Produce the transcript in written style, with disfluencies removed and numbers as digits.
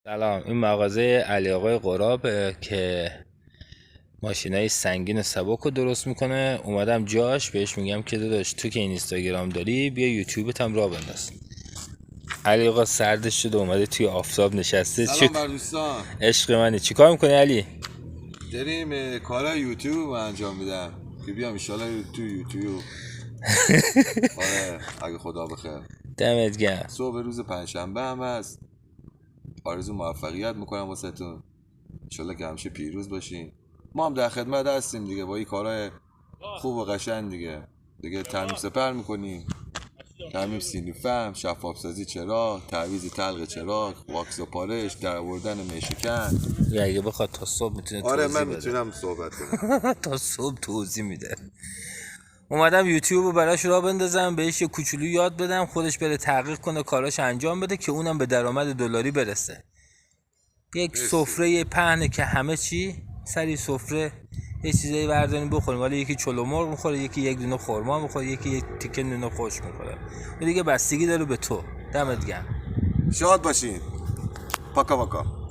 سلام، این مغازه علی آقای قرابه که ماشینای سنگین و سبک رو درست میکنه. اومدم جاش بهش میگم که داداش تو که اینستاگرام داری بیا یوتیوبت هم راه بنداز. علی آقا سردش شده اومده توی آفتاب نشسته. سلام بر دوستان. عشق منی چیکار میکنی علی؟ داریم کارهای یوتیوب انجام میدم که بیام انشالله تو یوتیوب. آره اگه خدا بخیر. دمت گرم. صبح روز پنجشنبه هم هست. آرزو موفقیت میکنم واسهتون. انشالله که همیشه پیروز باشین. ما هم در خدمت هستیم دیگه با این کارهای خوب و قشنگ دیگه ترمیم سپر میکنیم. ترمیم سینوفهم، شفاف سازی چراغ، تعویض تلق چراغ، واکس و پالش، در آوردن میشکن. اگه بخواد تا صبح میتونه آره توضیح من بده. میتونم صحبت کنم. تا صبح توضیح میده. اومدم یوتیوب رو براش راه بندازم، بهش یه کوچولو یاد بدم، خودش بره تحقیق کنه، کاراش انجام بده که اونم به درآمد دلاری برسه. یک سفره پهنه که همه چی سری سفره یه چیزایی برداریم بخوریم، ولی یکی چلو مرغ میخوره، یکی یک دونه خرما میخوره، یکی یک تیکه نون خوش میخوره. دیگه بستگی داره به تو. دمت گرم. شاد باشین. پاکا پاکا.